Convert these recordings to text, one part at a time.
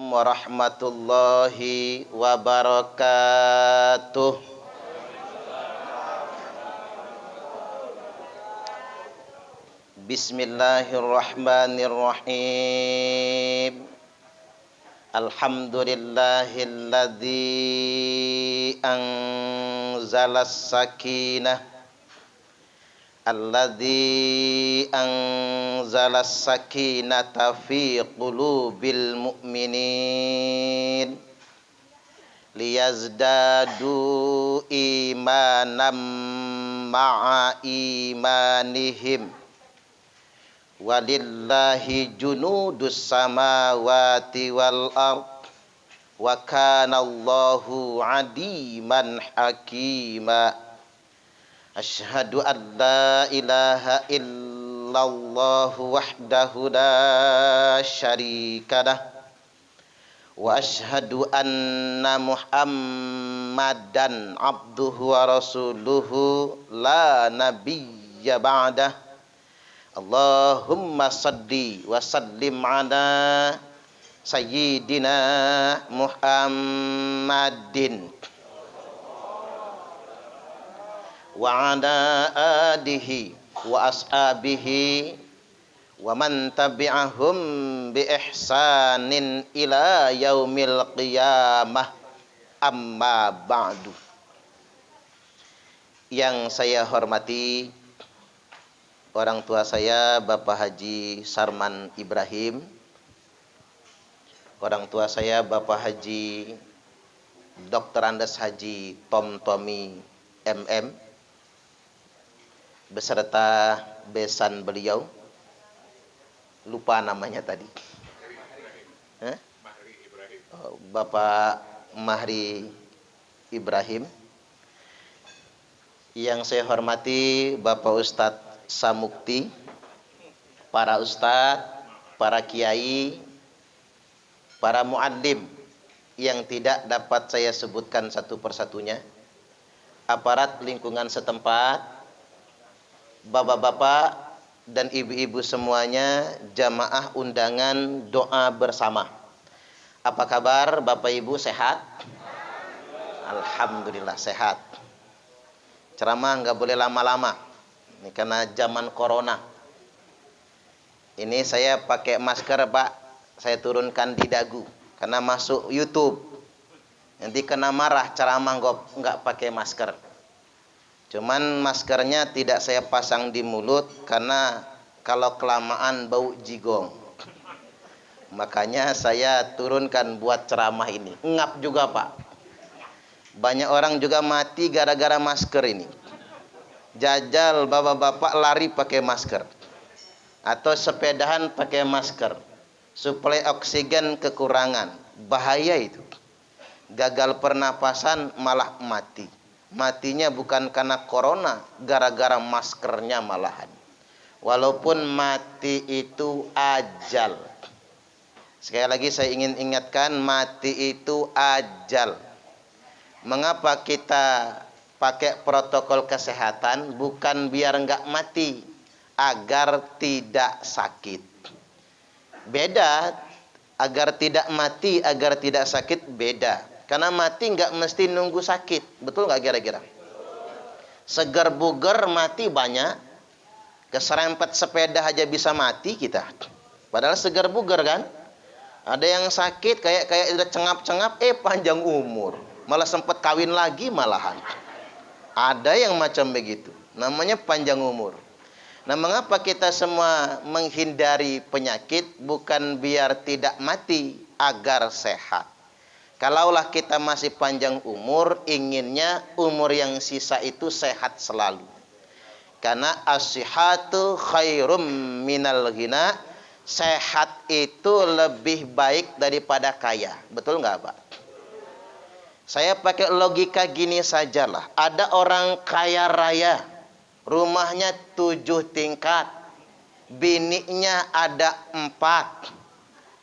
warahmatullahi wabarakatuh. Bismillahirrahmanirrahim. Alhamdulillahilladzi anzalas sakinah fi qulubil mu'minin liyazdadu imanam ma'a imanihim walillahi junudus samawati wal ard wa kana Allahu aliman hakima. Asyhadu an la ilaha illallah wahdahu la syarikalah wa asyhadu anna Muhammadan abduhu wa rasuluhu la nabiyya ba'dah. Allahumma salli wa sallim ala sayyidina Muhammadin wa ala alihi wa ashabihi wa man tabi'ahum bi ihsanin ila yaumil qiyamah, amma ba'du. Yang saya hormati orang tua saya Bapak Haji Sarman Ibrahim, orang tua saya Bapak Haji Dr. Andes Haji Tom Tommy MM, beserta besan beliau, lupa namanya tadi, Bapak Mahri Ibrahim. Yang saya hormati Bapak Ustadz Samukti, para ustadz, para kiai, para muallim yang tidak dapat saya sebutkan satu persatunya, aparat lingkungan setempat, bapak-bapak dan ibu-ibu semuanya, jamaah undangan doa bersama. Apa kabar Bapak Ibu, sehat? Alhamdulillah sehat. Ceramah nggak boleh lama-lama, ini karena zaman corona. Ini saya pakai masker Pak, saya turunkan di dagu karena masuk YouTube. Nanti kena marah ceramah nggak pakai masker. Cuman maskernya tidak saya pasang di mulut karena kalau kelamaan bau jigong. Makanya saya turunkan buat ceramah ini. Ngap juga Pak. Banyak orang juga mati gara-gara masker ini. Jajal bapak-bapak lari pakai masker. Atau sepedahan pakai masker. Suplai oksigen kekurangan. Bahaya itu. Gagal pernapasan malah mati. Matinya bukan karena corona, gara-gara maskernya malahan. Walaupun mati itu ajal. Sekali lagi saya ingin ingatkan, mati itu ajal. Mengapa kita pakai protokol kesehatan? Bukan biar enggak mati, agar tidak sakit. Beda, agar tidak mati, agar tidak sakit, beda. Karena mati nggak mesti nunggu sakit. Betul nggak kira-kira? Seger buger mati banyak. Keserempet sepeda aja bisa mati kita. Padahal seger buger kan? Ada yang sakit kayak udah cengap-cengap, panjang umur. Malah sempat kawin lagi malahan. Ada yang macam begitu. Namanya panjang umur. Nah, mengapa kita semua menghindari penyakit? Bukan biar tidak mati, agar sehat. Kalaulah kita masih panjang umur, inginnya umur yang sisa itu sehat selalu. Karena as-sihhatu khairum minal ghina. Sehat itu lebih baik daripada kaya. Betul nggak Pak? Saya pakai logika gini sajalah. Ada orang kaya raya, rumahnya 7 tingkat, bininya ada 4,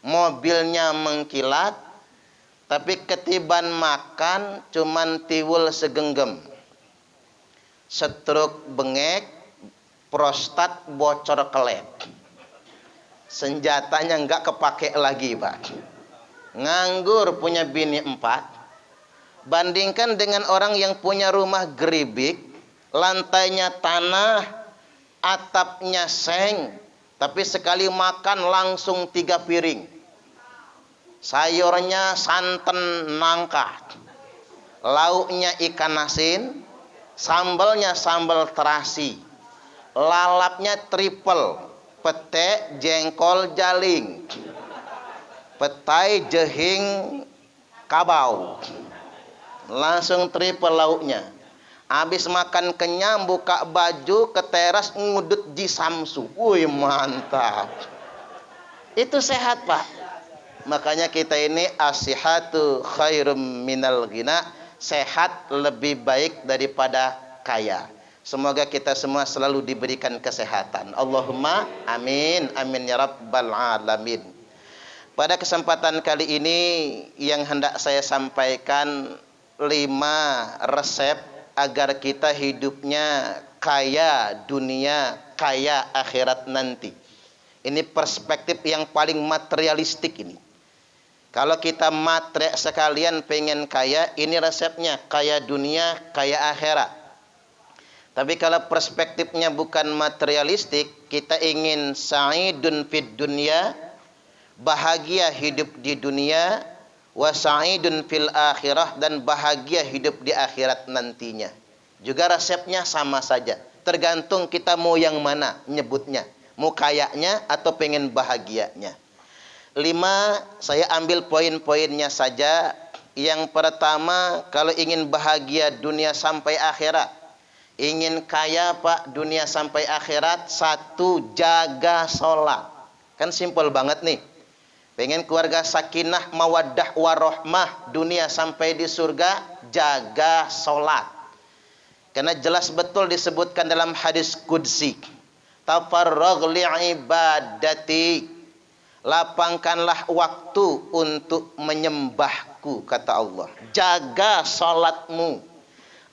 mobilnya mengkilat, tapi ketiban makan cuman tiwul segenggam, stroke bengek, prostat bocor kelep. Senjatanya nggak kepake lagi Pak. nganggur punya bini 4, bandingkan dengan orang yang punya rumah geribik, lantainya tanah, atapnya seng, tapi sekali makan langsung 3 piring. Sayurnya santan nangka, lauknya ikan asin, sambalnya sambal terasi, lalapnya triple, pete, jengkol, jaling, petai, jehing, kabau, langsung triple lauknya. Habis makan kenyang, buka baju ke teras, ngudut ji samsu. Wih, mantap. Itu sehat, Pak. Makanya kita ini as-sihhatu khairum minal ghina. Sehat lebih baik daripada kaya. Semoga kita semua selalu diberikan kesehatan. Allahumma amin. Amin ya rabbal alamin. Pada kesempatan kali ini yang hendak saya sampaikan 5 resep agar kita hidupnya kaya dunia, kaya akhirat nanti. Ini perspektif yang paling materialistik ini. Kalau kita matre sekalian pengen kaya, ini resepnya, kaya dunia, kaya akhirat. Tapi kalau perspektifnya bukan materialistik, kita ingin sa'idun fid dunya, bahagia hidup di dunia, wa sa'idun fil akhirah, dan bahagia hidup di akhirat nantinya. Juga resepnya sama saja. Tergantung kita mau yang mana nyebutnya. Mau kayanya atau pengen bahagianya. 5, saya ambil poin-poinnya saja. Yang pertama, kalau ingin bahagia dunia sampai akhirat, ingin kaya Pak dunia sampai akhirat, 1, jaga sholat. Kan simpel banget nih. Pengen keluarga sakinah, mawaddah, warohmah, dunia sampai di surga, jaga sholat. Karena jelas betul disebutkan dalam hadis qudsi, tafarragh li'ibadati, lapangkanlah waktu untuk menyembahku, kata Allah. Jaga sholatmu.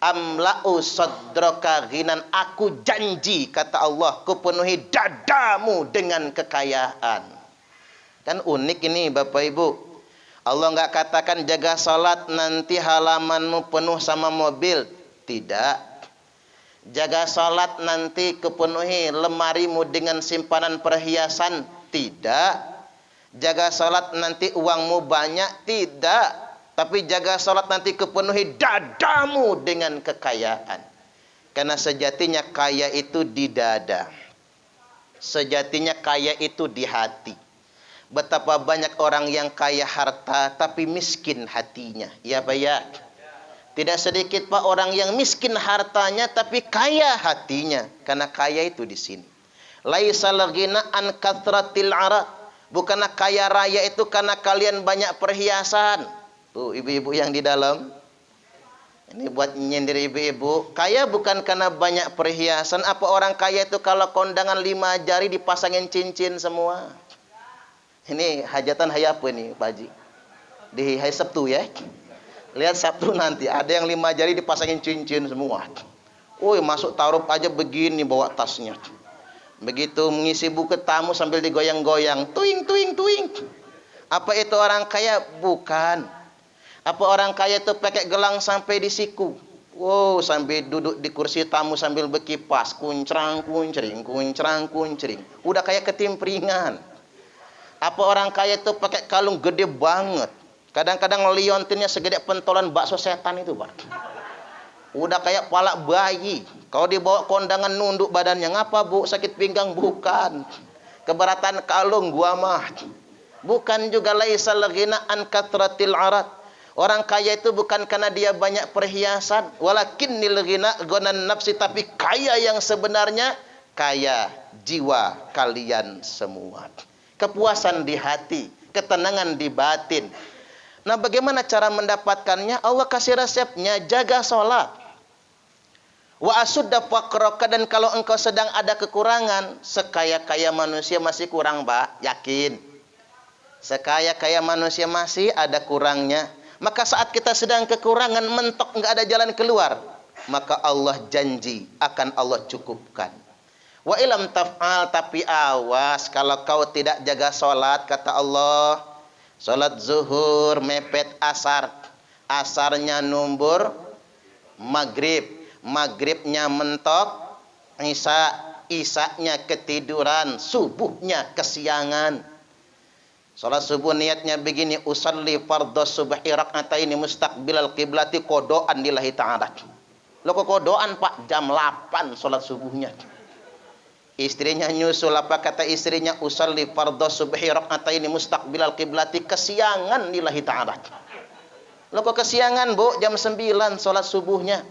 Amla'u sadraka ghinan, aku janji, kata Allah, kupenuhi dadamu dengan kekayaan. Kan unik ini Bapak Ibu. Allah nggak katakan jaga salat nanti halamanmu penuh sama mobil. Tidak. Jaga salat nanti kepenuhi lemarimu dengan simpanan perhiasan. Tidak. Jaga salat nanti uangmu banyak. Tidak. Tapi jaga salat nanti kepenuhi dadamu dengan kekayaan. Karena sejatinya kaya itu di dada. Sejatinya kaya itu di hati. Betapa banyak orang yang kaya harta tapi miskin hatinya. Ya Pak ya. Tidak sedikit Pak orang yang miskin hartanya tapi kaya hatinya. Karena kaya itu di sini. Laisal ghina an kathratil arad. Bukanlah kaya raya itu karena kalian banyak perhiasan. Tuh ibu-ibu yang di dalam. Ini buat nyindir ibu-ibu. Kaya bukan karena banyak perhiasan. Apa orang kaya itu kalau kondangan 5 jari dipasangin cincin semua? Ini hajatan hari apa ini Pak Haji? Di hari Sabtu ya. Lihat Sabtu nanti ada yang 5 jari dipasangin cincin semua. Woi, masuk taruh aja begini bawa tasnya. Begitu mengisi buku tamu sambil digoyang-goyang, tuing tuing tuing. Apa itu orang kaya? Bukan. Apa orang kaya itu pakai gelang sampai di siku? Wow, sambil duduk di kursi tamu sambil berkipas, kuncrang kuncring, kuncrang kuncring. Udah kayak ketimpringan. Apa orang kaya itu pakai kalung gede banget. Kadang-kadang liontinnya segede pentolan bakso setan itu, Pak. Udah kayak palak bayi. Kalau dibawa kondangan nunduk badannya. Ngapa, Bu? Sakit pinggang? Bukan. Keberatan kalung gua mah. Bukan juga laisal ghina an kathratil arad. Orang kaya itu bukan karena dia banyak perhiasan. Walakinnil ghina ghanan nafsi. Tapi kaya yang sebenarnya kaya jiwa kalian semua. Kepuasan di hati, ketenangan di batin. Nah, bagaimana cara mendapatkannya? Allah kasih resepnya, jaga sholat. Wa asudda faqraka, dan kalau engkau sedang ada kekurangan, sekaya-kaya manusia masih kurang, Pak, yakin. Sekaya-kaya manusia masih ada kurangnya. Maka saat kita sedang kekurangan, mentok enggak ada jalan keluar, maka Allah janji akan Allah cukupkan. Wa ilam taf'al, tapi awas kalau kau tidak jaga sholat, kata Allah, Salat zuhur mepet asar. Asarnya numbur maghrib. Maghribnya mentok isya. Isaknya ketiduran. Subuhnya kesiangan. Salat subuh niatnya begini, usalli fardhu subhi rak'ataini mustaqbilal qiblati kodoan lillahi ta'ala. Lo kok kodoan Pak? Jam 8 salat subuhnya. Istrinya nyusul, apa kata istrinya? Usalli fardhu subhi rak'ataini mustaqbilal qiblati, kesiangan lillahi ta'ala. Lo kok kesiangan Bu? Jam 9 salat subuhnya.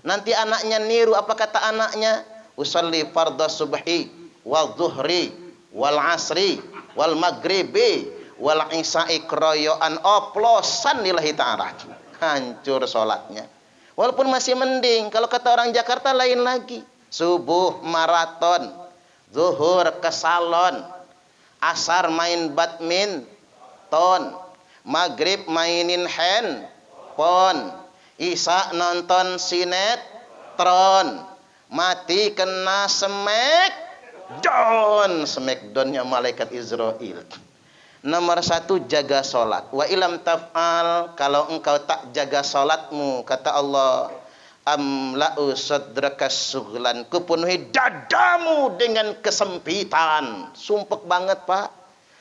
Nanti anaknya niru, apa kata anaknya? Usalli fardhu subhi wal dhuhri wal asri wal maghribi wal isya'i kroyoan, oplosan lillahi ta'ala. Hancur sholatnya. Walaupun masih mending. Kalau kata orang Jakarta lain lagi. Subuh maraton, zuhur ke salon, asar main badminton, maghrib mainin handphone, isya nonton sinetron, mati kena smackdownnya malaikat Israel. Nomor 1, jaga sholat. Wa ilam taf'al, kalau engkau tak jaga sholatmu, kata Allah, amla'u sadraka sughlan, kupenuhi dadamu dengan kesempitan. Sumpek banget Pak.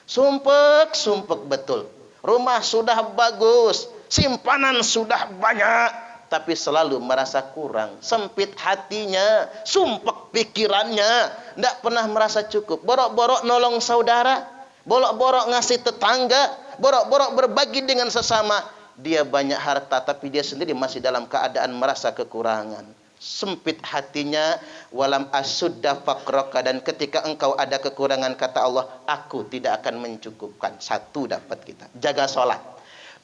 Sumpek betul. Rumah sudah bagus, simpanan sudah banyak, tapi selalu merasa kurang. Sempit hatinya, sumpek pikirannya, tidak pernah merasa cukup. Borok-borok nolong saudara, borok-borok ngasih tetangga, borok-borok berbagi dengan sesama. Dia banyak harta, tapi dia sendiri masih dalam keadaan merasa kekurangan. Sempit hatinya, walam asudda faqraka, dan ketika engkau ada kekurangan, kata Allah, aku tidak akan mencukupkan. 1 dapat kita, jaga sholat.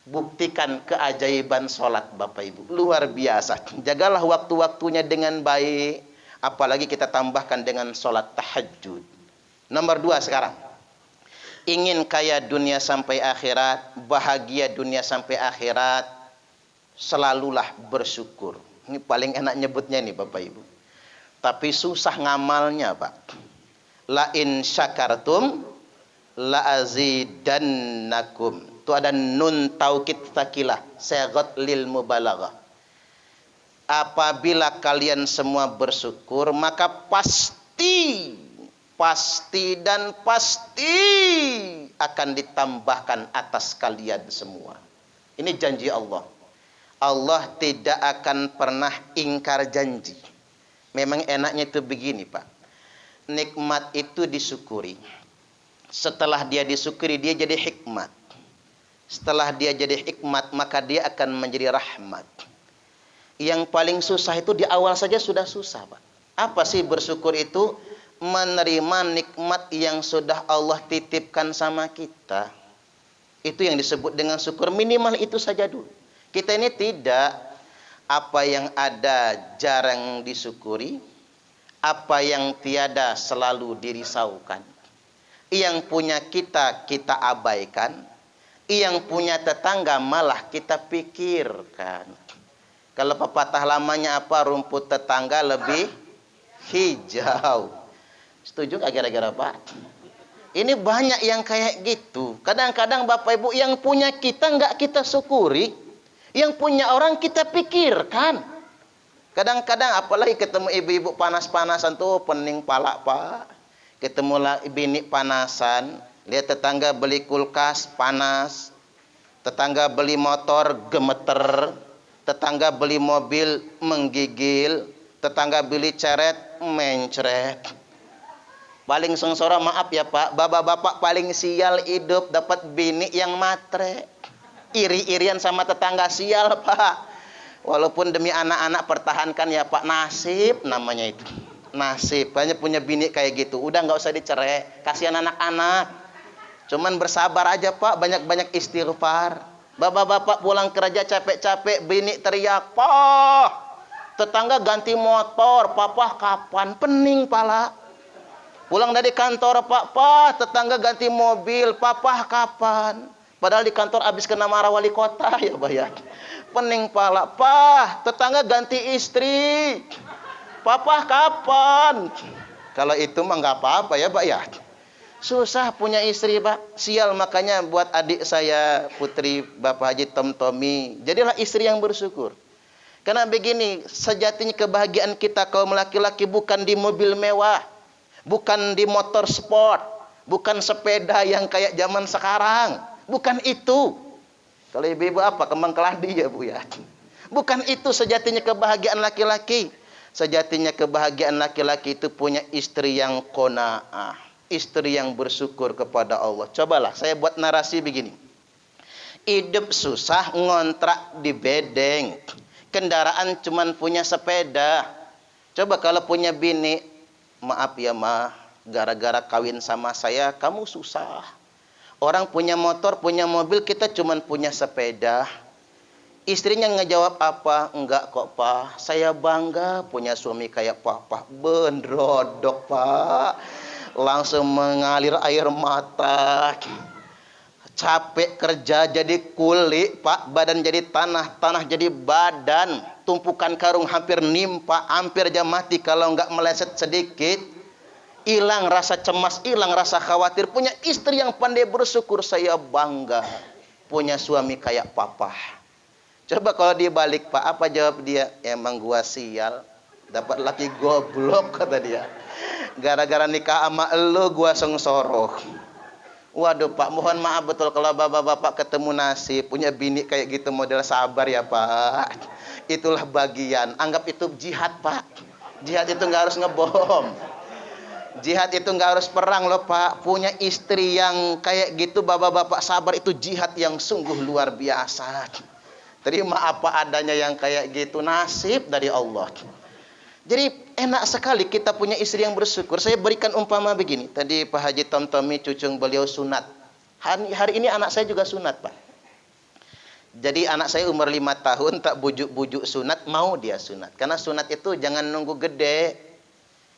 Buktikan keajaiban sholat Bapak Ibu, luar biasa. Jagalah waktu-waktunya dengan baik. Apalagi kita tambahkan dengan sholat tahajud. Nomor 2 sekarang, ingin kaya dunia sampai akhirat, bahagia dunia sampai akhirat, selalulah bersyukur. Ini paling enak nyebutnya nih Bapak Ibu. Tapi susah ngamalnya Pak. La in syakartum la azidannakum. Itu ada nun taukid takilah, sagat lil mubalaghah. Apabila kalian semua bersyukur, maka pasti akan ditambahkan atas kalian semua. Ini janji Allah. Allah tidak akan pernah ingkar janji. Memang enaknya itu begini Pak. Nikmat itu disyukuri. Setelah dia disyukuri, dia jadi hikmat. Setelah dia jadi hikmat, maka dia akan menjadi rahmat. Yang paling susah itu di awal saja sudah susah Pak. Apa sih bersyukur itu? Menerima nikmat yang sudah Allah titipkan sama kita. Itu yang disebut dengan syukur. Minimal itu saja dulu. Kita ini tidak, apa yang ada jarang disyukuri, apa yang tiada selalu dirisaukan. Yang punya kita abaikan, yang punya tetangga malah kita pikirkan. Kalau pepatah lamanya apa? Rumput tetangga lebih hijau. Setuju gak kira-kira Pak? Ini banyak yang kayak gitu. Kadang-kadang Bapak Ibu, yang punya kita nggak kita syukuri, yang punya orang kita pikirkan. Kadang-kadang apalagi ketemu ibu-ibu panas-panasan tuh pening pala Pak. Ketemu bini panasan, lihat tetangga beli kulkas panas, tetangga beli motor gemeter, tetangga beli mobil menggigil, tetangga beli ceret mencret. Paling sengsara, maaf ya Pak, bapak-bapak paling sial hidup dapat bini yang matre. Iri-irian sama tetangga, sial Pak. Walaupun demi anak-anak pertahankan ya Pak, nasib namanya itu. Nasib, banyak punya bini kayak gitu. Udah nggak usah dicerai, kasihan anak-anak. Cuman bersabar aja Pak, banyak-banyak istighfar. Bapak-bapak pulang kerja capek-capek, bini teriak, "Pak, tetangga ganti motor, papa kapan?" Pening pala. Pulang dari kantor, Pak, tetangga ganti mobil, papa kapan? Padahal di kantor habis kena marah wali kota ya bayar. Pening pala, Pak, tetangga ganti istri, papa kapan? Kalau itu mah nggak apa-apa ya Pak ya. Susah punya istri, Pak. Sial, makanya buat adik saya, putri Bapak Haji Tom Tommy, jadilah istri yang bersyukur. Karena begini, sejatinya kebahagiaan kita kaum laki-laki bukan di mobil mewah, bukan di motor sport, bukan sepeda yang kayak zaman sekarang. Bukan itu. Kalau ibu-ibu apa? Kembang keladi ya, Bu ya. Bukan itu sejatinya kebahagiaan laki-laki. Sejatinya kebahagiaan laki-laki itu punya istri yang qanaah, istri yang bersyukur kepada Allah. Cobalah saya buat narasi begini. Hidup susah ngontrak di bedeng. Kendaraan cuman punya sepeda. Coba kalau punya bini, maaf ya mah, gara-gara kawin sama saya kamu susah. Orang punya motor, punya mobil, kita cuman punya sepeda. Istrinya ngejawab apa? Enggak kok, Pak. Saya bangga punya suami kayak Papa. Benrodok, Pak. Langsung mengalir air mata. Capek kerja jadi kulit, Pak. Badan jadi tanah, tanah jadi badan. Tumpukan karung hampir nimpa, hampir aja mati kalau enggak meleset sedikit. Hilang rasa cemas, hilang rasa khawatir. Punya istri yang pandai bersyukur, saya bangga punya suami kayak Papa. Coba kalau dia balik, Pak, apa jawab dia? Emang gua sial, dapat laki goblok, kata dia. Gara-gara nikah sama elu gua sengsoro. Waduh, Pak, mohon maaf betul kalau bapak-bapak ketemu nasib punya bini kayak gitu, model sabar ya, Pak. Itulah bagian. Anggap itu jihad, Pak. Jihad itu nggak harus ngebom. Jihad itu nggak harus perang loh, Pak. Punya istri yang kayak gitu, bapak-bapak sabar, itu jihad yang sungguh luar biasa. Terima apa adanya yang kayak gitu, nasib dari Allah. Jadi enak sekali kita punya istri yang bersyukur. Saya berikan umpama begini. Tadi Pak Haji Tom Tommy, cucung beliau sunat. Hari ini anak saya juga sunat, Pak. Jadi anak saya umur 5 tahun, tak bujuk-bujuk sunat, mau dia sunat. Karena sunat itu jangan nunggu gede.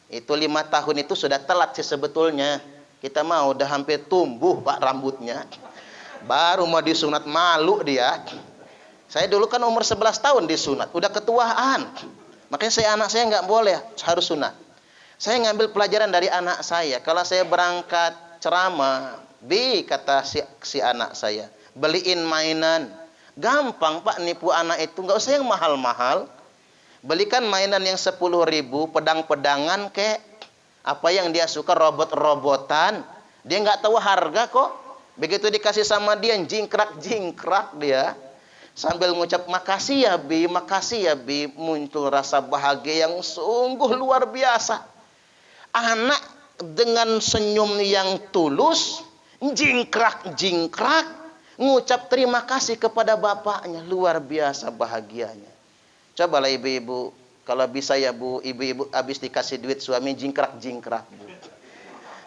Itu 5 tahun itu sudah telat sih sebetulnya. Kita mau udah hampir tumbuh, Pak, rambutnya. Baru mau disunat, malu dia. Saya dulu kan umur 11 tahun disunat, udah ketuaan. Makanya anak saya nggak boleh harus sunat. Saya ngambil pelajaran dari anak saya. Kalau saya berangkat ceramah, kata si anak saya, beliin mainan. Gampang, Pak, nipu anak itu, nggak usah yang mahal-mahal. Belikan mainan yang 10.000, pedang-pedangan kek, apa yang dia suka, robot-robotan. Dia nggak tahu harga kok. Begitu dikasih sama dia, jingkrak-jingkrak dia. Sambil mengucap makasih ya Bi, makasih ya Bi, muncul rasa bahagia yang sungguh luar biasa. Anak dengan senyum yang tulus, jingkrak-jingkrak, ngucap terima kasih kepada bapaknya, luar biasa bahagianya. Cobalah ibu-ibu, kalau bisa ya Bu, ibu-ibu habis dikasih duit suami, jingkrak-jingkrak, Bu.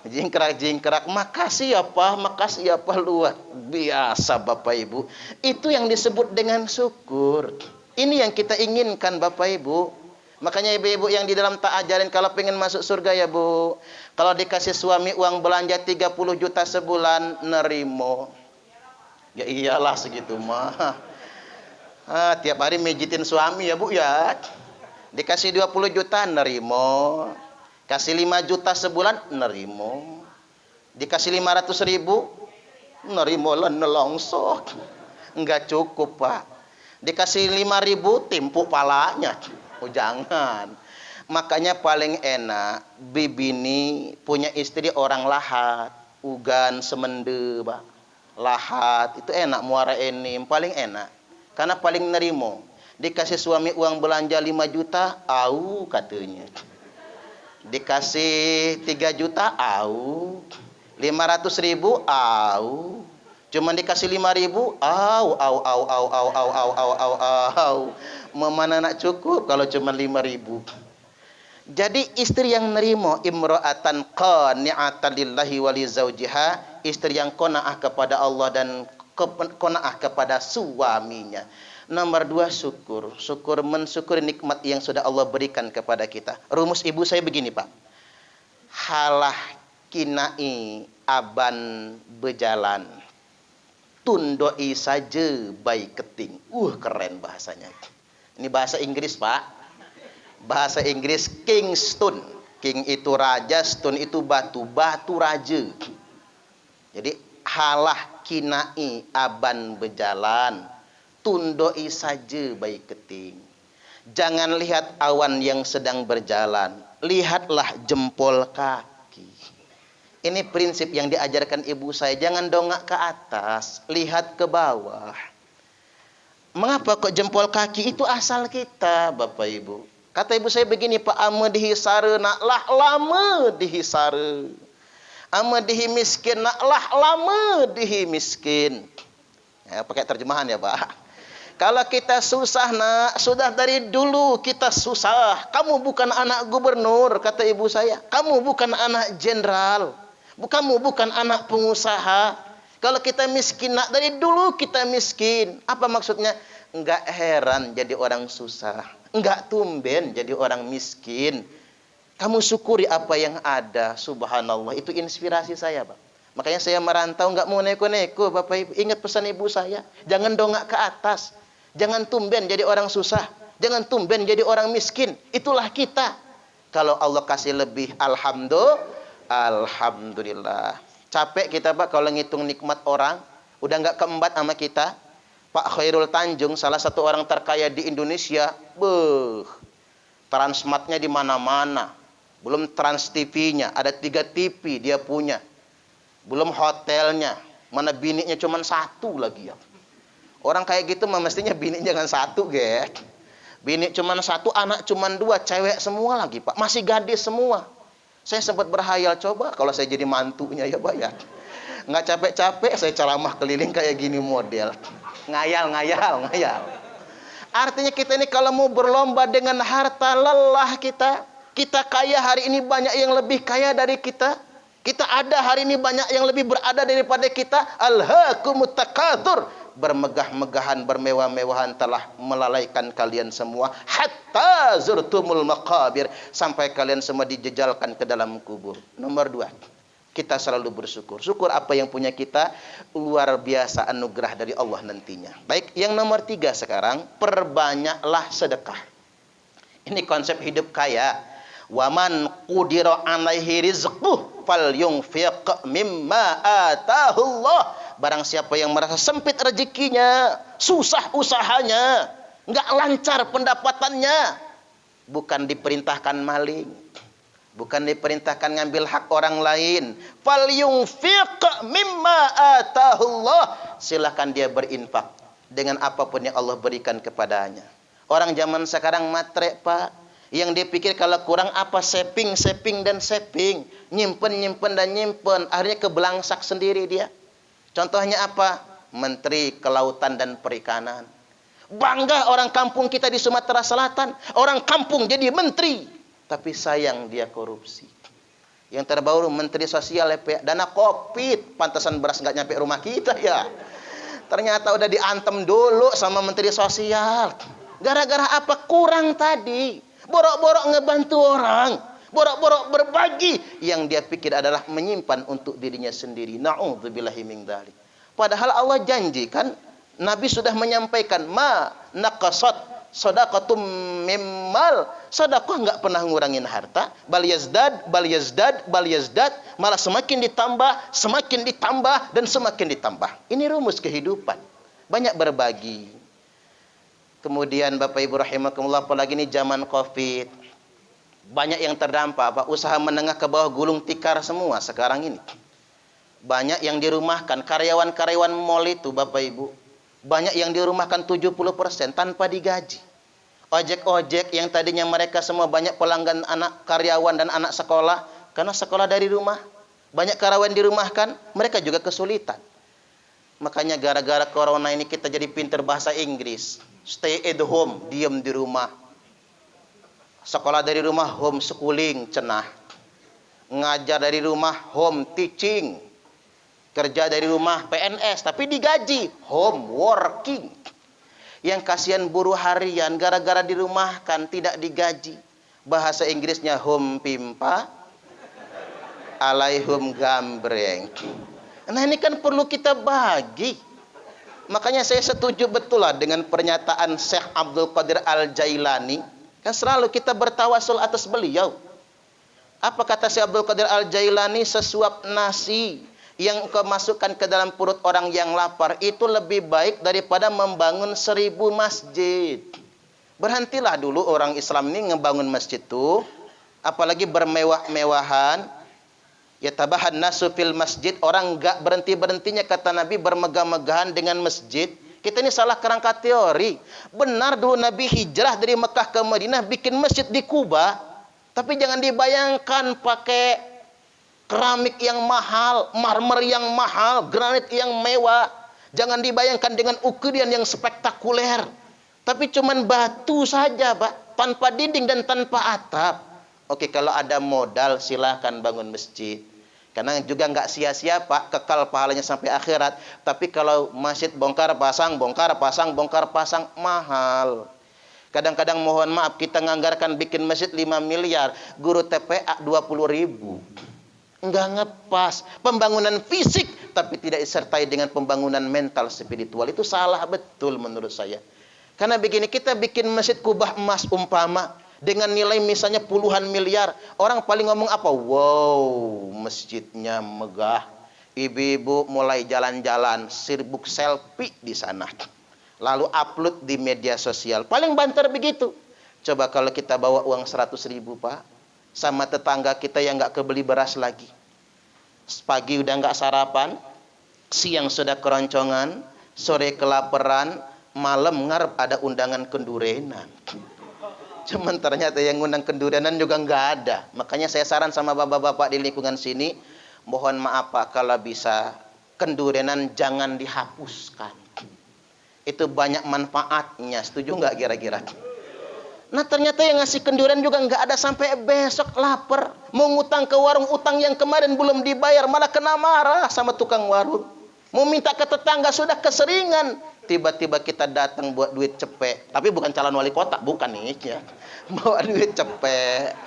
Jingkrak-jingkrak, makasih ya Pak, makasih ya Pak, luar biasa Bapak Ibu. Itu yang disebut dengan syukur. Ini yang kita inginkan Bapak Ibu. Makanya ibu-ibu yang di dalam tak ajarin kalau pengen masuk surga ya Bu, kalau dikasih suami uang belanja 30 juta sebulan, nerimo. Ya iyalah segitu mah. Tiap hari mijitin suami ya Bu ya. Dikasih 20 juta, nerimo. Kasih 5 juta sebulan, nerimo. Dikasih 500.000, nerimo lah nelongsok. Enggak cukup, Pak. Dikasih 5.000, timpuk palanya. Oh jangan. Makanya paling enak bibini punya istri orang lahat, ugan semende, Pak. Lahat itu enak, muara enim, paling enak. Karena paling nerimo. Dikasih suami uang belanja 5 juta, au katanya. Dikasih 3 juta, au. 500.000, au. Cuman dikasih 5.000, au. Mana nak cukup kalau cuma 5.000. Jadi istri yang nerimo, imra'atan qani'atan lillahi wa li zawjiha, istri yang qanaah kepada Allah dan qanaah kepada suaminya. Nomor 2, syukur. Syukur, mensyukuri nikmat yang sudah Allah berikan kepada kita. Rumus ibu saya begini, Pak. Halah kinai aban bejalan, tundoi saja baik keting. Keren bahasanya. Ini bahasa Inggris, Pak. Bahasa Inggris Kingston. King itu raja, stone itu batu. Batu raja. Jadi halah kinai aban berjalan, tundoi saja baik keting. Jangan lihat awan yang sedang berjalan, lihatlah jempol kaki. Ini prinsip yang diajarkan ibu saya. Jangan dongak ke atas, lihat ke bawah. Mengapa kok jempol kaki itu asal kita, Bapak Ibu? Kata ibu saya begini, Pak, ame dihisara naklah lama dihisara. Ame dihi miskin naklah lama dihi miskin. Ya, pakai terjemahan ya, Pak. Kalau kita susah nak, sudah dari dulu kita susah. Kamu bukan anak gubernur, kata ibu saya. Kamu bukan anak jenderal. Kamu bukan anak pengusaha. Kalau kita miskin nak, dari dulu kita miskin. Apa maksudnya? Enggak heran jadi orang susah. Enggak tumben jadi orang miskin. Kamu syukuri apa yang ada. Subhanallah. Itu inspirasi saya, Pak. Makanya saya merantau enggak mau neko-neko, Bapak Ibu. Ingat pesan ibu saya. Jangan dongak ke atas. Jangan tumben jadi orang susah. Jangan tumben jadi orang miskin. Itulah kita. Kalau Allah kasih lebih, alhamdulillah. Capek kita, Pak, kalau ngitung nikmat orang. Udah enggak keembat sama kita. Pak Khairul Tanjung, salah satu orang terkaya di Indonesia. Transmartnya di mana-mana. Belum Trans TV-nya, ada 3 TV dia punya. Belum hotelnya, mana bininya cuma 1 lagi ya. Orang kayak gitu mestinya bini jangan 1, ge. Bini cuma 1, anak cuma 2, cewek semua lagi, Pak. Masih gadis semua. Saya sempat berhayal, coba kalau saya jadi mantunya ya, Pak ya. Nggak capek-capek saya ceramah keliling kayak gini model. Ngayal. Artinya kita ini kalau mau berlomba dengan harta, lelah kita. Kita kaya hari ini banyak yang lebih kaya dari kita. Kita ada hari ini banyak yang lebih berada daripada kita. Alhaakumut takatsur. Bermegah-megahan, bermewah-mewahan telah melalaikan kalian semua. Hatta zurtumul maqabir. Sampai kalian semua dijejalkan ke dalam kubur. Nomor 2. Kita selalu bersyukur. Syukur apa yang punya kita. Luar biasa anugerah dari Allah nantinya. Baik, yang nomor 3 sekarang. Perbanyaklah sedekah. Ini konsep hidup kaya. Waman qudira alaihi rizquh falyunfiq mimma atahullah. Barang siapa yang merasa sempit rezekinya, susah usahanya, enggak lancar pendapatannya, bukan diperintahkan maling, bukan diperintahkan ngambil hak orang lain. Falyunfiq mimma atahullah. Silakan dia berinfak dengan apapun yang Allah berikan kepadanya. Orang zaman sekarang matre, Pak. Yang dia pikir kalau kurang apa, saving dan saving, nyimpen dan nyimpen, akhirnya kebelangsak sendiri dia. Contohnya apa? Menteri Kelautan dan Perikanan. Bangga orang kampung kita di Sumatera Selatan, orang kampung jadi menteri, tapi sayang dia korupsi. Yang terbaru Menteri Sosial, dana Covid, pantasan beras nggak nyampe rumah kita ya. Ternyata udah diantem dulu sama Menteri Sosial. Gara-gara apa? Kurang tadi. Borok-borok ngebantu orang, borok-borok berbagi, yang dia pikir adalah menyimpan untuk dirinya sendiri. Na'udzubillahi min dzalik. Padahal Allah janjikan, Nabi sudah menyampaikan, ma naqasat shadaqatum mimmal. Sedekah enggak pernah ngurangin harta, bal yazdad, malah semakin ditambah dan semakin ditambah. Ini rumus kehidupan. Banyak berbagi. Kemudian Bapak Ibu rahimakumullah, apalagi ini zaman Covid. Banyak yang terdampak, Pak. Usaha menengah ke bawah gulung tikar semua sekarang ini. Banyak yang dirumahkan, karyawan-karyawan mall itu, Bapak Ibu. Banyak yang dirumahkan 70% tanpa digaji. Ojek-ojek yang tadinya mereka semua banyak pelanggan anak karyawan dan anak sekolah, karena sekolah dari rumah. Banyak karyawan dirumahkan, mereka juga kesulitan. Makanya gara-gara corona ini kita jadi pinter bahasa Inggris. Stay at home, diam di rumah. Sekolah dari rumah, homeschooling, cenah. Ngajar dari rumah, home teaching. Kerja dari rumah, PNS, tapi digaji, home working. Yang kasihan buruh harian, gara-gara dirumahkan, tidak digaji. Bahasa Inggrisnya home pimpa, alaihum gambreng. Nah ini kan perlu kita bagi. Makanya saya setuju betul lah dengan pernyataan Syekh Abdul Qadir Al-Jailani. Kan selalu kita bertawasul atas beliau. Apa kata Syekh Abdul Qadir Al-Jailani? Sesuap nasi yang kau masukkan ke dalam perut orang yang lapar itu lebih baik daripada membangun 1000 masjid. Berhentilah dulu orang Islam ini ngebangun masjid tuh, apalagi bermewah-mewahan. Ya tabahan nasu fil masjid, orang enggak berhenti-berhentinya kata Nabi bermegah-megahan dengan masjid. Kita ini salah kerangka teori. Benar dulu Nabi hijrah dari Mekah ke Madinah bikin masjid di Kuba, tapi jangan dibayangkan pakai keramik yang mahal, marmer yang mahal, granit yang mewah. Jangan dibayangkan dengan ukuran yang spektakuler. Tapi cuman batu saja, Pak, tanpa dinding dan tanpa atap. Oke, kalau ada modal silahkan bangun masjid. Karena juga nggak sia-sia, Pak, kekal pahalanya sampai akhirat. Tapi kalau masjid bongkar pasang, mahal. Kadang-kadang mohon maaf kita nganggarkan bikin masjid 5 miliar, guru TPA 20.000. Enggak ngepas. Pembangunan fisik tapi tidak disertai dengan pembangunan mental spiritual, itu salah betul menurut saya. Karena begini, kita bikin masjid kubah emas umpama dengan nilai misalnya puluhan miliar, orang paling ngomong apa? Wow, masjidnya megah. Ibu-ibu mulai jalan-jalan, sibuk selfie di sana. Lalu upload di media sosial. Paling banter begitu. Coba kalau kita bawa uang 100.000, Pak, sama tetangga kita yang nggak kebeli beras lagi. Pagi udah nggak sarapan, siang sudah keroncongan, sore kelaparan, malam ngarep ada undangan kendurenan. Cuman ternyata yang ngundang kendurenan juga nggak ada. Makanya saya saran sama bapak-bapak di lingkungan sini, mohon maaf Pak, kalau bisa kendurenan jangan dihapuskan. Itu banyak manfaatnya, setuju nggak kira-kira? Nah ternyata yang ngasih kendurenan juga nggak ada sampai besok lapar. Mau ngutang ke warung, utang yang kemarin belum dibayar, malah kena marah sama tukang warung. Mau minta ke tetangga sudah keseringan. Tiba-tiba kita datang buat duit cepek. Tapi bukan calon wali kota, bukan nih ya. Bawa duit cepek.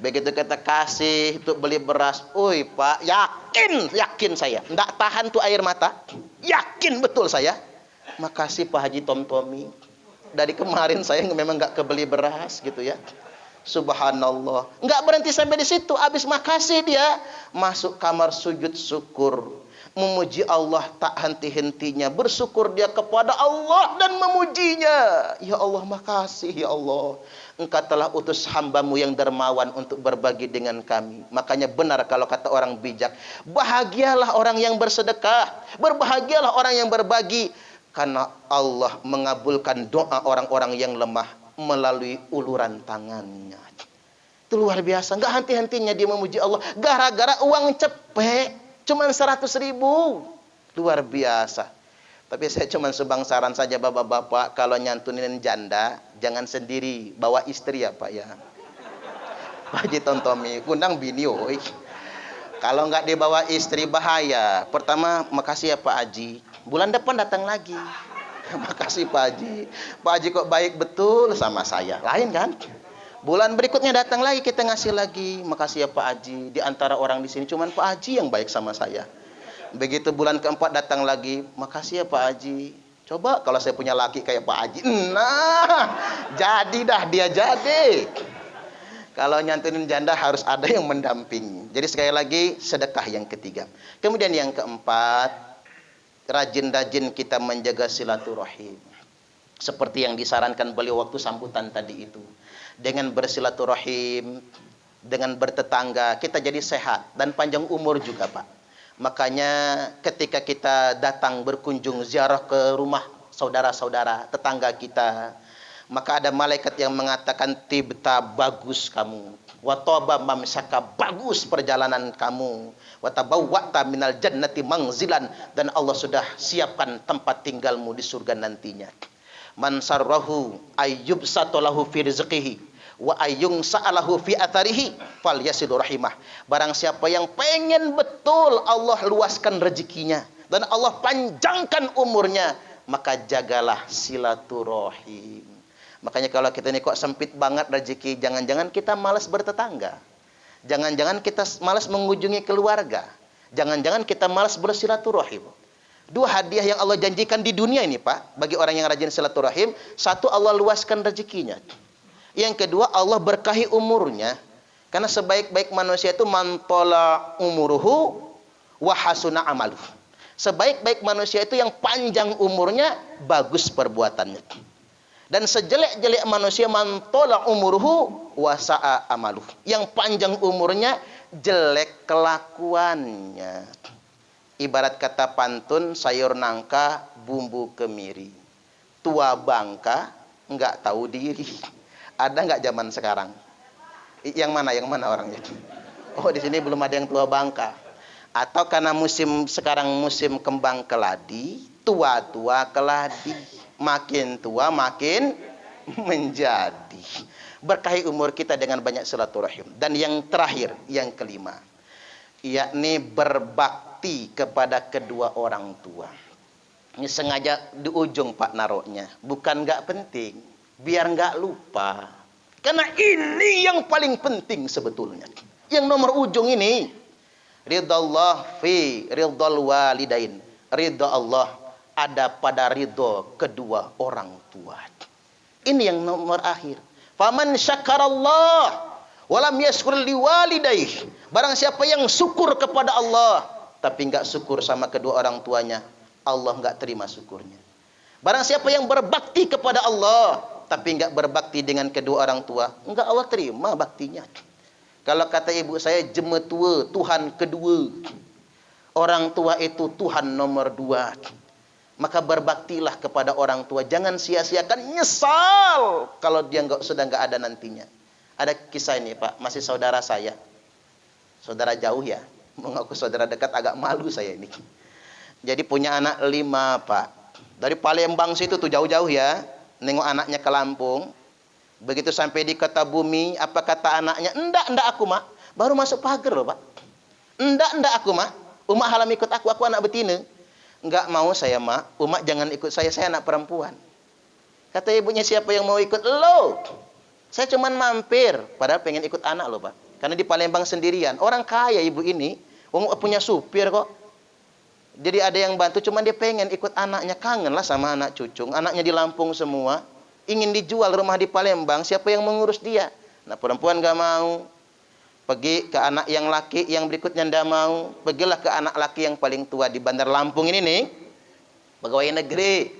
Begitu kita kasih untuk beli beras. Ui Pak, yakin saya. Nggak tahan tuh air mata. Yakin betul saya. Makasih Pak Haji Tomtomi. Dari kemarin saya memang nggak kebeli beras gitu ya. Subhanallah. Nggak berhenti sampai di situ. Habis makasih dia masuk kamar sujud syukur. Memuji Allah tak henti-hentinya. Bersyukur dia kepada Allah dan memujinya. Ya Allah, makasih ya Allah. Engkau telah utus hambamu yang dermawan untuk berbagi dengan kami. Makanya benar kalau kata orang bijak, bahagialah orang yang bersedekah, berbahagialah orang yang berbagi. Karena Allah mengabulkan doa orang-orang yang lemah melalui uluran tangannya. Itu luar biasa. Nggak henti-hentinya dia memuji Allah. Gara-gara uang cepek. Cuman 100.000. Luar biasa. Tapi saya cuman subang saran saja bapak-bapak, kalau nyantunin janda jangan sendiri, bawa istri ya Pak ya. Pak Haji Tontomi undang bini oi. Kalau nggak dibawa istri bahaya. Pertama, makasih ya Pak Haji. Bulan depan datang lagi. Makasih Pak Haji. Pak Haji kok baik betul sama saya. Lain kan? Bulan berikutnya datang lagi, kita ngasih lagi. Makasih ya Pak Haji. Di antara orang di sini cuman Pak Haji yang baik sama saya. Begitu bulan keempat datang lagi. Makasih ya Pak Haji. Coba kalau saya punya laki kayak Pak Haji. Nah, jadi dah dia jadi. Kalau nyantunin janda harus ada yang mendampingi. Jadi sekali lagi sedekah yang ketiga. Kemudian yang keempat, rajin-rajin kita menjaga silaturahim. Seperti yang disarankan beliau waktu sambutan tadi itu. Dengan bersilaturahim, dengan bertetangga, kita jadi sehat dan panjang umur juga Pak. Makanya ketika kita datang berkunjung ziarah ke rumah saudara-saudara, tetangga kita, maka ada malaikat yang mengatakan tibta, bagus kamu. Wa toba mamsaka, bagus perjalanan kamu. Wa tabawwa'ta minal jannati mangzilan, dan Allah sudah siapkan tempat tinggalmu di surga nantinya. Man sarrahu ayyub satolahu fi rizqihi wa ayyung sa'alahu fi atharihi falyasilu rahimah. Barang siapa yang pengen betul Allah luaskan rezekinya dan Allah panjangkan umurnya, maka jagalah silaturahim. Makanya kalau kita ini kok sempit banget rezeki, jangan-jangan kita malas bertetangga. Jangan-jangan kita malas mengunjungi keluarga. Jangan-jangan kita malas bersilaturahim. Dua hadiah yang Allah janjikan di dunia ini Pak, bagi orang yang rajin silaturahim. Satu, Allah luaskan rezekinya. Yang kedua, Allah berkahi umurnya. Karena sebaik-baik manusia itu mantola umuruhu wa hasuna amaluh. Sebaik-baik manusia itu yang panjang umurnya, bagus perbuatannya. Dan sejelek-jelek manusia man tola umuruhu wa sa'a amaluh. Yang panjang umurnya, jelek kelakuannya. Ibarat kata pantun, sayur nangka, bumbu kemiri. Tua bangka, nggak tahu diri. Ada nggak zaman sekarang? Yang mana orangnya? Oh, di sini belum ada yang tua bangka. Atau karena sekarang musim kembang keladi, tua-tua keladi. Makin tua makin menjadi. Berkahi umur kita dengan banyak silaturahim. Dan yang terakhir, yang kelima, yakni berbakti kepada kedua orang tua. Ini sengaja di ujung Pak naroknya, bukan nggak penting, biar nggak lupa. Karena ini yang paling penting sebetulnya. Yang nomor ujung ini, ridallah fi ridal walidain. Ridha Allah ada pada ridho kedua orang tua. Ini yang nomor akhir. Faman syakarallah walam yashkur liwalidayh. Barang siapa yang syukur kepada Allah tapi enggak syukur sama kedua orang tuanya, Allah enggak terima syukurnya. Barang siapa yang berbakti kepada Allah tapi enggak berbakti dengan kedua orang tua, enggak Allah terima baktinya. Kalau kata ibu saya, jemetua Tuhan kedua. Orang tua itu Tuhan nomor dua. Maka berbaktilah kepada orang tua. Jangan sia-siakan, nyesal kalau dia sudah nggak ada nantinya. Ada kisah ini Pak, masih saudara saya. Saudara jauh ya. Mengaku saudara dekat agak malu saya ini. Jadi punya anak 5 Pak. Dari Palembang situ tuh jauh-jauh ya. Nengok anaknya ke Lampung. Begitu sampai di kota bumi, apa kata anaknya? Enggak aku mak. Baru masuk pagar loh Pak. Enggak aku mak. Umak halam ikut aku anak betina. Enggak mau saya mak, umak jangan ikut saya anak perempuan. Kata ibunya, siapa yang mau ikut? Lo. Saya cuman mampir, padahal pengen ikut anak lo Pak. Karena di Palembang sendirian, orang kaya ibu ini, punya supir kok. Jadi ada yang bantu, cuman dia pengen ikut anaknya, kangen lah sama anak cucung. Anaknya di Lampung semua, ingin dijual rumah di Palembang, siapa yang mengurus dia? Nah perempuan gak mau. Pergi ke anak yang laki yang berikutnya ndak mau. Pergilah ke anak laki yang paling tua di Bandar Lampung ini nih. Pegawai negeri.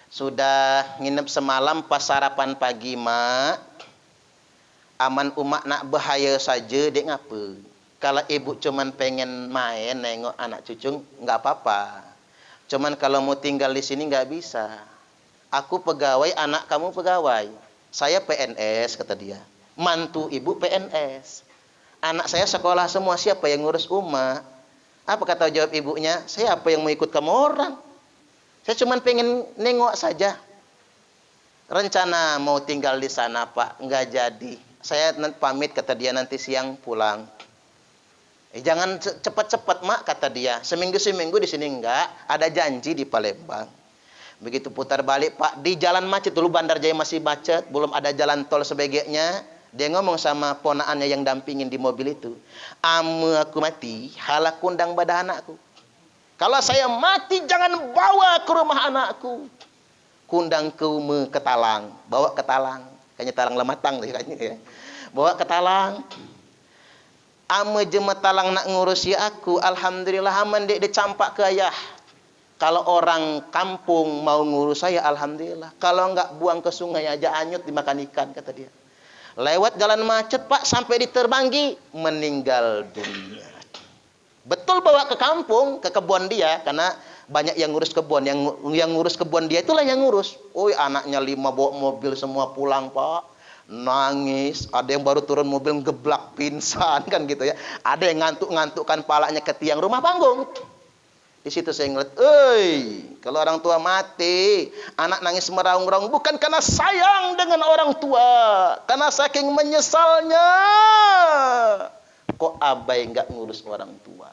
Sudah nginep semalam pas sarapan pagi mak. Aman umak nak bahaya saja dek ngapa. Kalau ibu cuman pengen main nengok anak cucung nggak apa-apa. Cuman kalau mau tinggal di sini nggak bisa. Aku pegawai, anak kamu pegawai. Saya PNS kata dia. Mantu ibu PNS. Anak saya sekolah semua, siapa yang ngurus umat? Apa kata jawab ibunya? Saya apa yang mau ikut kamu orang? Saya cuma pengen nengok saja. Rencana mau tinggal di sana Pak, nggak jadi. Saya pamit kata dia nanti siang pulang. Jangan cepat-cepat mak kata dia. Seminggu di sini enggak. Ada janji di Palembang. Begitu putar balik Pak, di jalan macet dulu Bandar Jaya masih macet, belum ada jalan tol sebagainya. Dia ngomong sama ponaannya yang dampingin di mobil itu. Ame aku mati, halak kundang badan anakku. Kalau saya mati jangan bawa ke rumah anakku. Kundang ke Talang, bawa ke Talang. Kayaknya Talang Lematang kayaknya ya. Bawa ke Talang. Ame jema Talang nak ngurusi aku, alhamdulillah aman dek campak ke ayah. Kalau orang kampung mau ngurus saya, alhamdulillah. Kalau enggak buang ke sungai aja anyut dimakan ikan kata dia. Lewat jalan macet Pak sampai di Terbanggi meninggal dunia. Betul bawa ke kampung, ke kebun dia karena banyak yang ngurus kebun, yang ngurus kebun dia itulah yang ngurus. Anaknya 5 bawa mobil semua pulang Pak. Nangis, ada yang baru turun mobil geblak pingsan kan gitu ya. Ada yang ngantuk-ngantukkan palanya ke tiang rumah panggung. Di situ saya ngeliat, kalau orang tua mati, anak nangis meraung-raung bukan karena sayang dengan orang tua, karena saking menyesalnya. Kok abai nggak ngurus orang tua?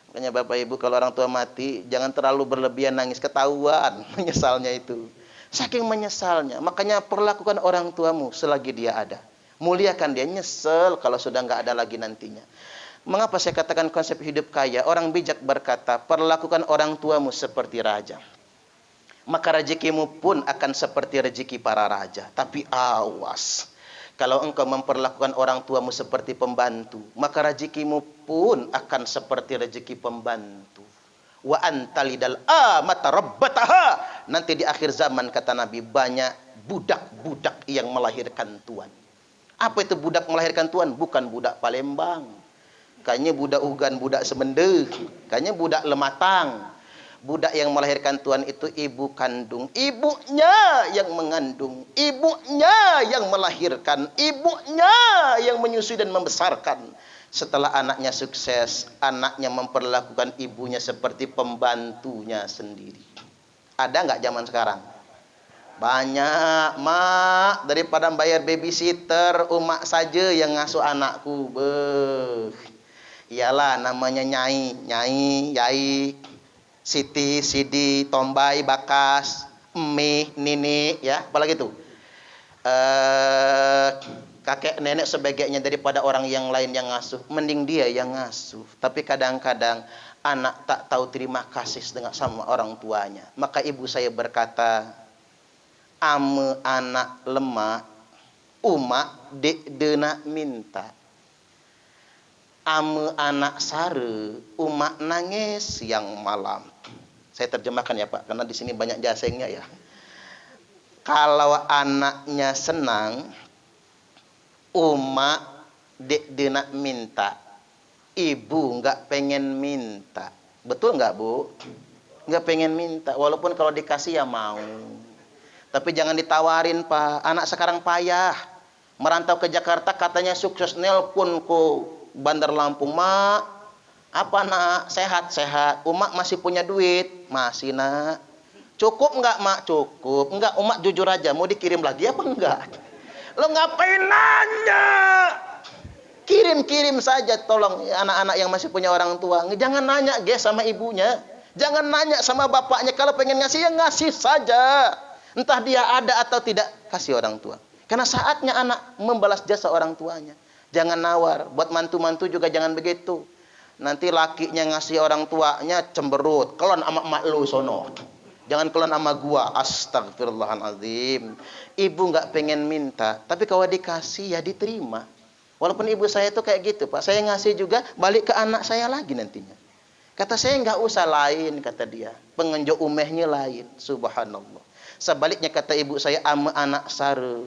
Makanya Bapak Ibu kalau orang tua mati, jangan terlalu berlebihan nangis, ketahuan menyesalnya itu. Saking menyesalnya, makanya perlakukan orang tuamu selagi dia ada. Muliakan dia, nyesel kalau sudah nggak ada lagi nantinya. Mengapa saya katakan konsep hidup kaya? Orang bijak berkata, perlakukan orang tuamu seperti raja. Maka rezekimu pun akan seperti rezeki para raja. Tapi awas. Kalau engkau memperlakukan orang tuamu seperti pembantu, maka rezekimu pun akan seperti rezeki pembantu. Wa antalidal amata rabbataha. Nanti di akhir zaman kata Nabi, banyak budak-budak yang melahirkan tuan. Apa itu budak melahirkan tuan? Bukan budak Palembang. Kayaknya budak Ugan, budak Semende. Kayaknya budak Lematang. Budak yang melahirkan tuan itu ibu kandung. Ibunya yang mengandung. Ibunya yang melahirkan. Ibunya yang menyusui dan membesarkan. Setelah anaknya sukses, anaknya memperlakukan ibunya seperti pembantunya sendiri. Ada nggak zaman sekarang? Banyak, mak. Daripada bayar babysitter, umak saja yang ngasuh anakku. Iyalah namanya nyai, yai. Siti, Sidi, Tombai, Bakas, Emi, Nini, ya, apalagi itu. Kakek nenek sebagainya daripada orang yang lain yang ngasuh, mending dia yang ngasuh. Tapi kadang-kadang anak tak tahu terima kasih dengan sama orang tuanya. Maka ibu saya berkata, ame anak lemah, umak dek dena minta. Ame anak sare, umak nangis siang malam. Saya terjemahkan ya Pak, karena di sini banyak jasengnya ya. Kalau anaknya senang, umak dek dena minta. Ibu nggak pengen minta. Betul nggak Bu? Nggak pengen minta, walaupun kalau dikasih ya mau. Tapi jangan ditawarin Pak. Anak sekarang payah. Merantau ke Jakarta katanya sukses, nelpon ke Bandar Lampung, mak, apa nak? Sehat. Umak masih punya duit? Masih nak. Cukup enggak mak? Cukup. Enggak, umak jujur aja, mau dikirim lagi apa enggak? Lo ngapain nanya? Kirim saja tolong anak-anak yang masih punya orang tua. Jangan nanya guys sama ibunya. Jangan nanya sama bapaknya. Kalau pengen ngasih ya ngasih saja. Entah dia ada atau tidak, kasih orang tua. Karena saatnya anak membalas jasa orang tuanya. Jangan nawar. Buat mantu-mantu juga jangan begitu. Nanti lakinya ngasih orang tuanya cemberut. Kelon sama emak lu sono. Jangan kelon sama gua. Astagfirullahaladzim. Ibu nggak pengen minta. Tapi kalau dikasih ya diterima. Walaupun ibu saya itu kayak gitu Pak. Saya ngasih juga balik ke anak saya lagi nantinya. Kata saya nggak usah lain kata dia. Pengenjo umehnya lain. Subhanallah. Sebaliknya kata ibu saya ama anak sare.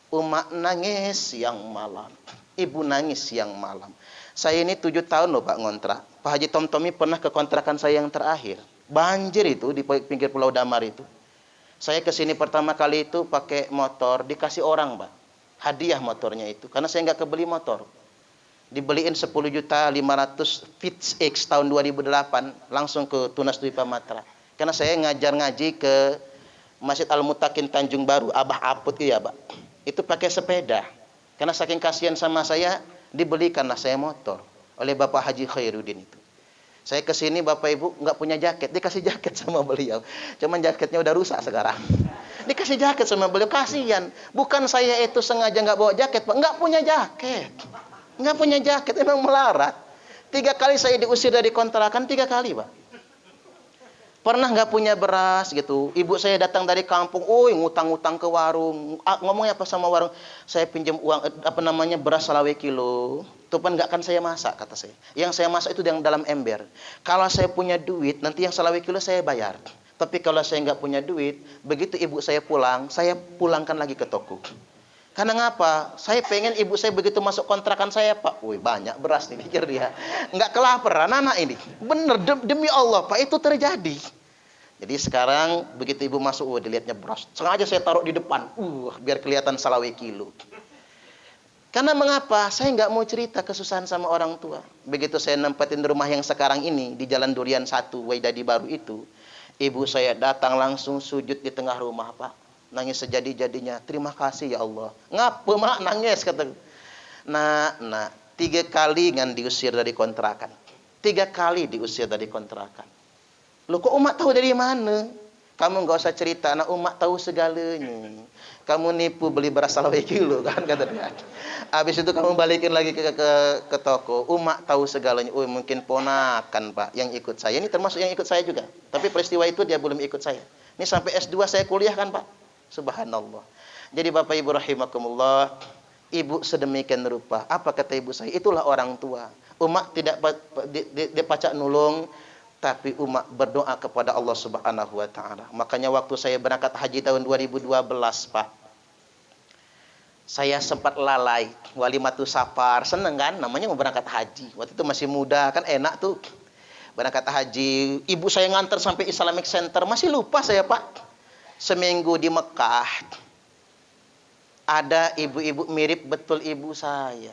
Umak nangis siang malam. Ibu nangis siang malam. Saya ini 7 tahun loh Pak ngontrak. Pak Haji Tomtomi pernah ke kontrakan saya yang terakhir. Banjir itu di pinggir Pulau Damar itu. Saya kesini pertama kali itu pakai motor. Dikasih orang Pak. Hadiah motornya itu. Karena saya nggak kebeli motor. Dibeliin 10.500.000 Fitz X tahun 2008. Langsung ke Tunas Dwi Pamatra. Karena saya ngajar ngaji ke Masjid Al-Mutakin Tanjung Baru. Abah Aput ya Pak. Itu pakai sepeda. Karena saking kasihan sama saya, dibelikanlah saya motor oleh Bapak Haji Khairuddin itu. Saya kesini Bapak Ibu nggak punya jaket, dikasih jaket sama beliau. Cuman jaketnya udah rusak sekarang. Dikasih jaket sama beliau, kasihan. Bukan saya itu sengaja nggak bawa jaket, Pak. Nggak punya jaket. Nggak punya jaket, emang melarat. 3 kali saya diusir dari kontrakan, 3 kali Pak. Pernah nggak punya beras gitu. Ibu saya datang dari kampung, ngutang-ngutang ke warung. Ngomongnya apa sama warung? Saya pinjam uang, beras salawe kilo. Itu pun nggak akan saya masak, kata saya. Yang saya masak itu yang dalam ember. Kalau saya punya duit, nanti yang salawe kilo saya bayar. Tapi kalau saya nggak punya duit, begitu ibu saya pulang, saya pulangkan lagi ke toko. Karena ngapa? Saya pengen ibu saya begitu masuk kontrakan saya, Pak. Wih, banyak beras nih, pikir dia. Nggak kelaparan anak ini. Bener, demi Allah, Pak, itu terjadi. Jadi sekarang begitu ibu masuk, dilihatnya beras. Sengaja saya taruh di depan, biar kelihatan salawe kilo. Karena mengapa? Saya nggak mau cerita kesusahan sama orang tua. Begitu saya nempatin rumah yang sekarang ini, di Jalan Durian 1, Waidadi Baru itu. Ibu saya datang langsung sujud di tengah rumah, Pak. Nangis sejadi-jadinya. Terima kasih ya Allah. Ngapa mak nangis kata. Nah, 3 kali ngan diusir dari kontrakan. 3 kali diusir dari kontrakan. Loh kok umak tahu dari mana? Kamu nggak usah cerita, anak umak tahu segalanya. Kamu nipu beli beras salawe kilo kan kata dia. Habis itu kamu balikin lagi ke toko. Umak tahu segalanya. Oh mungkin ponakan Pak yang ikut saya. Ini termasuk yang ikut saya juga. Tapi peristiwa itu dia belum ikut saya. Ini sampai S2 saya kuliah kan Pak. Subhanallah. Jadi Bapak Ibu rahimakumullah, ibu sedemikian rupa. Apa kata ibu saya? Itulah orang tua. Umak tidak dipacak nulung, tapi umat berdoa kepada Allah Subhanahu wa taala. Makanya waktu saya berangkat haji tahun 2012, Pak, saya sempat lalai walimatu safar. Seneng kan namanya mau berangkat haji. Waktu itu masih muda kan, enak tuh berangkat haji. Ibu saya nganter sampai Islamic Center, masih lupa saya, Pak. Seminggu di Mekah ada ibu-ibu mirip betul ibu saya.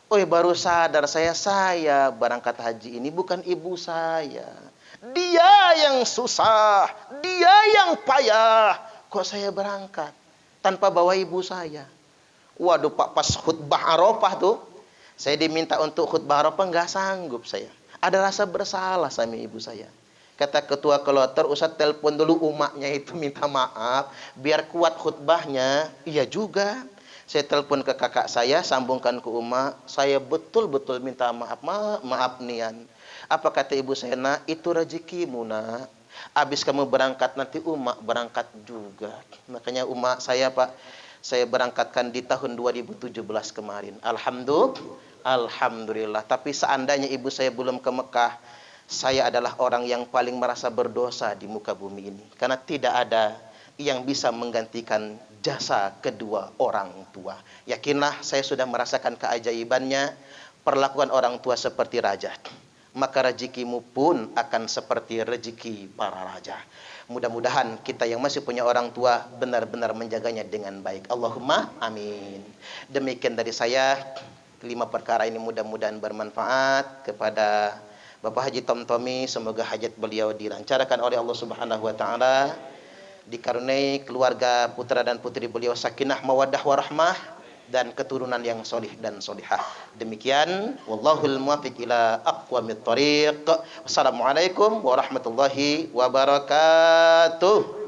Oh, baru sadar saya berangkat haji ini bukan ibu saya. Dia yang susah, dia yang payah. Kok saya berangkat tanpa bawa ibu saya? Waduh, Pak, pas khutbah Arafah tuh, saya diminta untuk khutbah Arafah, nggak sanggup saya. Ada rasa bersalah sama ibu saya. Kata ketua kloter, Ustaz telepon dulu umaknya itu minta maaf, biar kuat khutbahnya. Iya juga. Saya telepon ke kakak saya, sambungkan ke umak. Saya betul-betul minta maaf, maaf nian. Apa kata ibu saya? Nak, itu rezekimu, nak. Habis kamu berangkat, nanti umak berangkat juga. Makanya umak saya, Pak, saya berangkatkan di tahun 2017 kemarin. Alhamdulillah. Tapi seandainya ibu saya belum ke Mekah, saya adalah orang yang paling merasa berdosa di muka bumi ini. Karena tidak ada yang bisa menggantikan jasa kedua orang tua. Yakinlah, saya sudah merasakan keajaibannya. Perlakuan orang tua seperti raja, maka rezekimu pun akan seperti rezeki para raja. Mudah-mudahan kita yang masih punya orang tua benar-benar menjaganya dengan baik. Allahumma amin. Demikian dari saya, 5 perkara ini mudah-mudahan bermanfaat kepada Bapak Haji Tomtomi. Semoga hajat beliau dilancarkan oleh Allah Subhanahu wa taala. Dikaruniai keluarga putra dan putri beliau sakinah mawaddah warahmah dan keturunan yang solih dan solihah. Demikian, wallahul muwaffiq ila aqwamit thoriq. Wassalamualaikum warahmatullahi wabarakatuh.